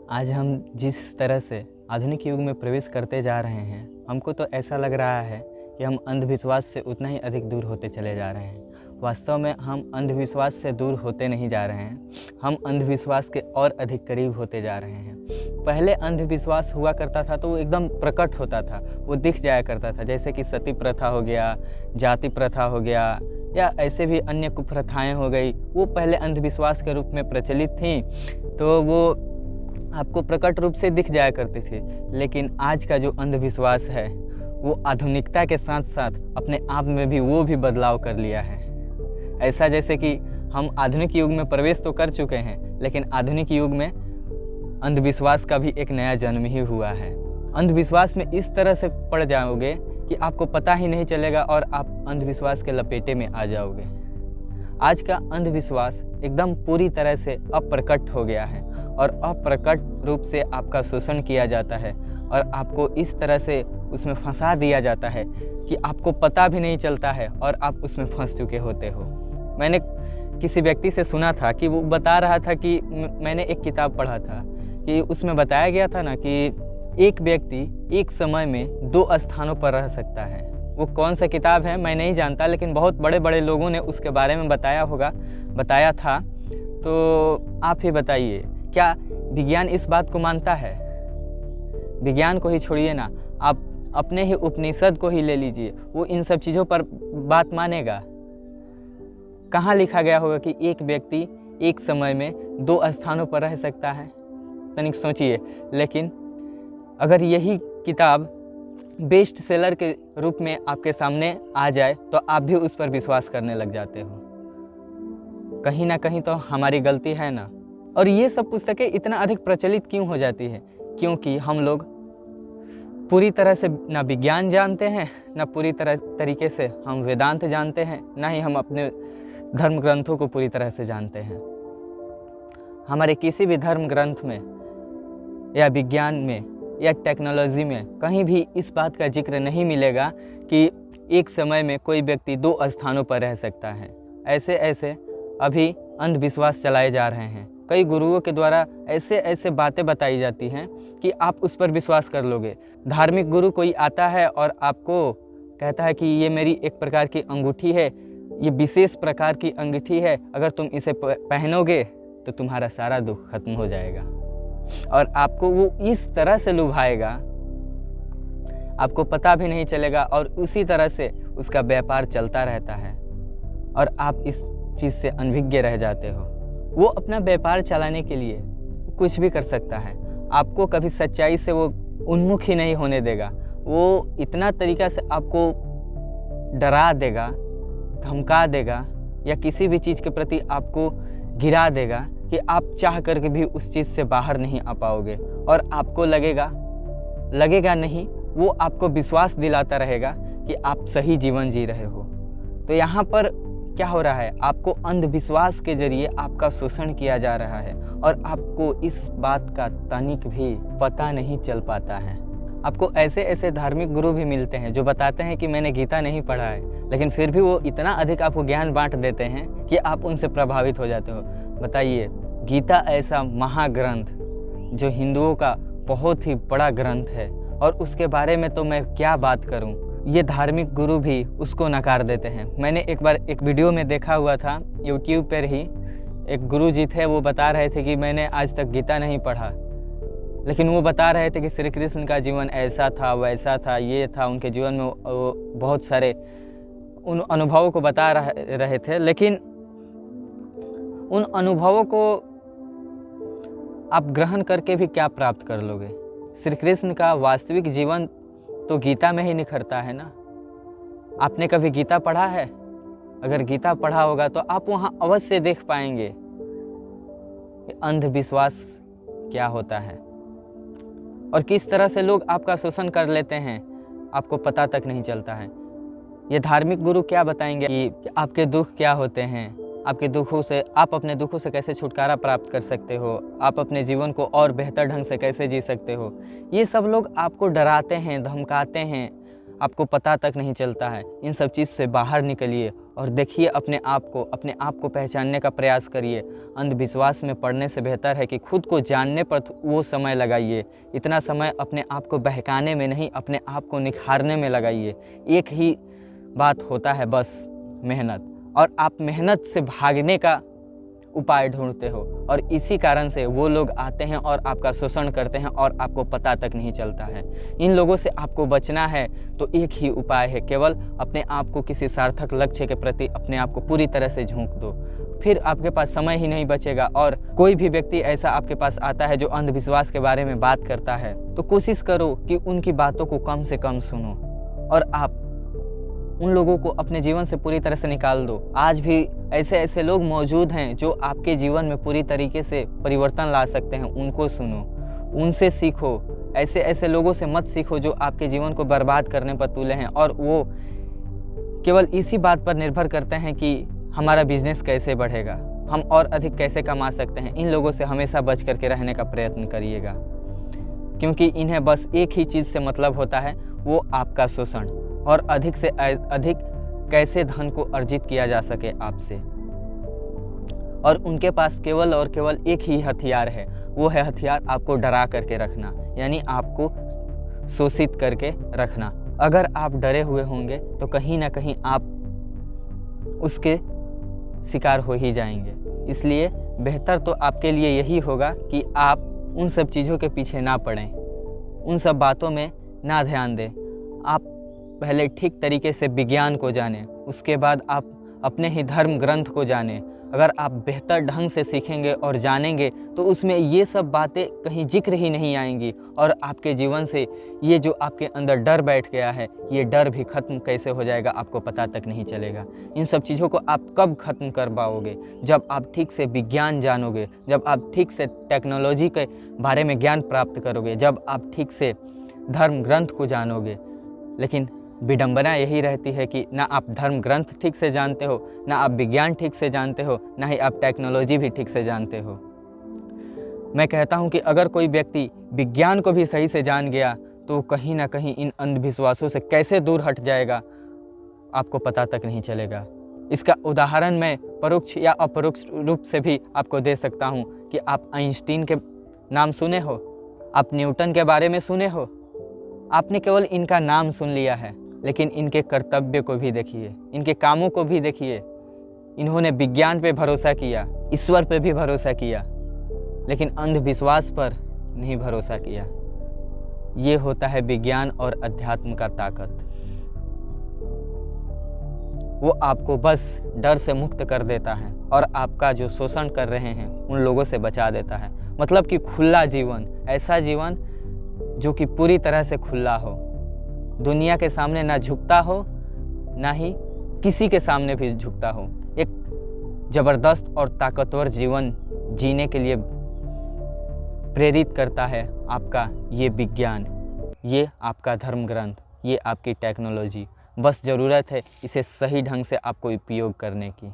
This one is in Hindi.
आज हम जिस तरह से आधुनिक युग में प्रवेश करते जा रहे हैं, हमको तो ऐसा लग रहा है कि हम अंधविश्वास से उतना ही अधिक दूर होते चले जा रहे हैं। वास्तव में हम अंधविश्वास से दूर होते नहीं जा रहे हैं, हम अंधविश्वास के और अधिक करीब होते जा रहे हैं। पहले अंधविश्वास हुआ करता था तो वो एकदम प्रकट होता था, वो दिख जाया करता था, जैसे कि सती प्रथा हो गया, जाति प्रथा हो गया, या ऐसे भी अन्य कुप्रथाएँ हो गई। वो पहले अंधविश्वास के रूप में प्रचलित थीं, तो वो आपको प्रकट रूप से दिख जाया करती थी। लेकिन आज का जो अंधविश्वास है वो आधुनिकता के साथ साथ अपने आप में भी वो भी बदलाव कर लिया है। ऐसा जैसे कि हम आधुनिक युग में प्रवेश तो कर चुके हैं, लेकिन आधुनिक युग में अंधविश्वास का भी एक नया जन्म ही हुआ है। अंधविश्वास में इस तरह से पड़ जाओगे कि आपको पता ही नहीं चलेगा और आप अंधविश्वास के लपेटे में आ जाओगे। आज का अंधविश्वास एकदम पूरी तरह से अप्रकट हो गया है और अप्रकट रूप से आपका शोषण किया जाता है और आपको इस तरह से उसमें फंसा दिया जाता है कि आपको पता भी नहीं चलता है और आप उसमें फंस चुके होते हो। मैंने किसी व्यक्ति से सुना था कि वो बता रहा था कि मैंने एक किताब पढ़ा था कि उसमें बताया गया था ना कि एक व्यक्ति एक समय में 2 स्थानों पर रह सकता है। वो कौन सा किताब है मैं नहीं जानता, लेकिन बहुत बड़े बड़े लोगों ने उसके बारे में बताया था। तो आप ही बताइए, क्या विज्ञान इस बात को मानता है? विज्ञान को ही छोड़िए ना, आप अपने ही उपनिषद को ही ले लीजिए, वो इन सब चीज़ों पर बात मानेगा? कहाँ लिखा गया होगा कि एक व्यक्ति एक समय में 2 स्थानों पर रह सकता है? तनिक सोचिए। लेकिन अगर यही किताब बेस्ट सेलर के रूप में आपके सामने आ जाए तो आप भी उस पर विश्वास करने लग जाते हो। कहीं ना कहीं तो हमारी गलती है ना। और ये सब पुस्तकें इतना अधिक प्रचलित क्यों हो जाती है? क्योंकि हम लोग पूरी तरह से ना विज्ञान जानते हैं, ना पूरी तरीके से हम वेदांत जानते हैं, ना ही हम अपने धर्म ग्रंथों को पूरी तरह से जानते हैं। हमारे किसी भी धर्म ग्रंथ में या विज्ञान में या टेक्नोलॉजी में कहीं भी इस बात का जिक्र नहीं मिलेगा कि एक समय में कोई व्यक्ति 2 स्थानों पर रह सकता है। ऐसे अभी अंधविश्वास चलाए जा रहे हैं। कई गुरुओं के द्वारा ऐसे बातें बताई जाती हैं कि आप उस पर विश्वास कर लोगे। धार्मिक गुरु कोई आता है और आपको कहता है कि ये मेरी एक प्रकार की अंगूठी है, ये विशेष प्रकार की अंगूठी है, अगर तुम इसे पहनोगे तो तुम्हारा सारा दुख खत्म हो जाएगा। और आपको वो इस तरह से लुभाएगा, आपको पता भी नहीं चलेगा और उसी तरह से उसका व्यापार चलता रहता है और आप इस चीज़ से अनभिज्ञ रह जाते हो। वो अपना व्यापार चलाने के लिए कुछ भी कर सकता है, आपको कभी सच्चाई से वो उन्मुख ही नहीं होने देगा। वो इतना तरीका से आपको डरा देगा, धमका देगा या किसी भी चीज़ के प्रति आपको गिरा देगा कि आप चाह करके भी उस चीज़ से बाहर नहीं आ पाओगे और आपको लगेगा नहीं, वो आपको विश्वास दिलाता रहेगा कि आप सही जीवन जी रहे हो। तो यहाँ पर क्या हो रहा है? आपको अंधविश्वास के जरिए आपका शोषण किया जा रहा है और आपको इस बात का तनिक भी पता नहीं चल पाता है। आपको ऐसे धार्मिक गुरु भी मिलते हैं जो बताते हैं कि मैंने गीता नहीं पढ़ा है, लेकिन फिर भी वो इतना अधिक आपको ज्ञान बांट देते हैं कि आप उनसे प्रभावित हो जाते हो। बताइए, गीता ऐसा महाग्रंथ जो हिंदुओं का बहुत ही बड़ा ग्रंथ है और उसके बारे में तो मैं क्या बात करूं, ये धार्मिक गुरु भी उसको नकार देते हैं। मैंने एक बार एक वीडियो में देखा हुआ था, यूट्यूब पर ही एक गुरु जी थे, वो बता रहे थे कि मैंने आज तक गीता नहीं पढ़ा, लेकिन वो बता रहे थे कि श्री कृष्ण का जीवन ऐसा था, वैसा था, ये था, उनके जीवन में बहुत सारे उन अनुभवों को बता रहे थे। लेकिन उन अनुभवों को आप ग्रहण करके भी क्या प्राप्त कर लोगे? श्री कृष्ण का वास्तविक जीवन तो गीता में ही निखरता है ना। आपने कभी गीता पढ़ा है? अगर गीता पढ़ा होगा तो आप वहाँ अवश्य देख पाएंगे कि अंधविश्वास क्या होता है और किस तरह से लोग आपका शोषण कर लेते हैं, आपको पता तक नहीं चलता है। ये धार्मिक गुरु क्या बताएंगे कि आपके दुख क्या होते हैं, आपके दुखों से, आप अपने दुखों से कैसे छुटकारा प्राप्त कर सकते हो, आप अपने जीवन को और बेहतर ढंग से कैसे जी सकते हो। ये सब लोग आपको डराते हैं, धमकाते हैं आपको पता तक नहीं चलता है। इन सब चीज़ से बाहर निकलिए और देखिए अपने आप को पहचानने का प्रयास करिए। अंधविश्वास में पड़ने से बेहतर है कि खुद को जानने पर वो समय लगाइए। इतना समय अपने आप को बहकाने में नहीं, अपने आप को निखारने में लगाइए। एक ही बात होता है बस, मेहनत, और आप मेहनत से भागने का उपाय ढूंढते हो और इसी कारण से वो लोग आते हैं और आपका शोषण करते हैं और आपको पता तक नहीं चलता है। इन लोगों से आपको बचना है तो एक ही उपाय है, केवल अपने आप को किसी सार्थक लक्ष्य के प्रति अपने आप को पूरी तरह से झोंक दो, फिर आपके पास समय ही नहीं बचेगा। और कोई भी व्यक्ति ऐसा आपके पास आता है जो अंधविश्वास के बारे में बात करता है तो कोशिश करो कि उनकी बातों को कम से कम सुनो और आप उन लोगों को अपने जीवन से पूरी तरह से निकाल दो। आज भी ऐसे लोग मौजूद हैं जो आपके जीवन में पूरी तरीके से परिवर्तन ला सकते हैं। उनको सुनो, उनसे सीखो। ऐसे लोगों से मत सीखो जो आपके जीवन को बर्बाद करने पर तुले हैं और वो केवल इसी बात पर निर्भर करते हैं कि हमारा बिजनेस कैसे बढ़ेगा, हम और अधिक कैसे कमा सकते हैं। इन लोगों से हमेशा बच करके रहने का प्रयत्न करिएगा, क्योंकि इन्हें बस एक ही चीज़ से मतलब होता है, वो आपका शोषण और अधिक से अधिक कैसे धन को अर्जित किया जा सके आपसे। और उनके पास केवल और केवल एक ही हथियार है, वो है हथियार आपको डरा करके रखना, यानी आपको शोषित करके रखना। अगर आप डरे हुए होंगे तो कहीं ना कहीं आप उसके शिकार हो ही जाएंगे। इसलिए बेहतर तो आपके लिए यही होगा कि आप उन सब चीज़ों के पीछे ना पड़ें, उन सब बातों में ना ध्यान दें। आप पहले ठीक तरीके से विज्ञान को जानें, उसके बाद आप अपने ही धर्म ग्रंथ को जानें। अगर आप बेहतर ढंग से सीखेंगे और जानेंगे तो उसमें ये सब बातें कहीं जिक्र ही नहीं आएंगी और आपके जीवन से ये जो आपके अंदर डर बैठ गया है, ये डर भी ख़त्म कैसे हो जाएगा आपको पता तक नहीं चलेगा। इन सब चीज़ों को आप कब ख़त्म कर पाओगे? जब आप ठीक से विज्ञान जानोगे, जब आप ठीक से टेक्नोलॉजी के बारे में ज्ञान प्राप्त करोगे, जब आप ठीक से धर्म ग्रंथ को जानोगे। लेकिन विडंबना यही रहती है कि ना आप धर्म ग्रंथ ठीक से जानते हो, ना आप विज्ञान ठीक से जानते हो, ना ही आप टेक्नोलॉजी भी ठीक से जानते हो। मैं कहता हूं कि अगर कोई व्यक्ति विज्ञान को भी सही से जान गया तो कहीं ना कहीं इन अंधविश्वासों से कैसे दूर हट जाएगा आपको पता तक नहीं चलेगा। इसका उदाहरण मैं परोक्ष या अपरोक्ष रूप से भी आपको दे सकता हूं कि आप आइंस्टीन के नाम सुने हो, आप न्यूटन के बारे में सुने हो। आपने केवल इनका नाम सुन लिया है, लेकिन इनके कर्तव्य को भी देखिए, इनके कामों को भी देखिए। इन्होंने विज्ञान पे भरोसा किया, ईश्वर पे भी भरोसा किया, लेकिन अंधविश्वास पर नहीं भरोसा किया। ये होता है विज्ञान और अध्यात्म का ताकत। वो आपको बस डर से मुक्त कर देता है और आपका जो शोषण कर रहे हैं उन लोगों से बचा देता है। मतलब कि खुला जीवन, ऐसा जीवन जो कि पूरी तरह से खुला हो, दुनिया के सामने ना झुकता हो, ना ही किसी के सामने भी झुकता हो। एक ज़बरदस्त और ताकतवर जीवन जीने के लिए प्रेरित करता है आपका ये विज्ञान, ये आपका धर्म ग्रंथ, ये आपकी टेक्नोलॉजी। बस ज़रूरत है इसे सही ढंग से आपको उपयोग करने की।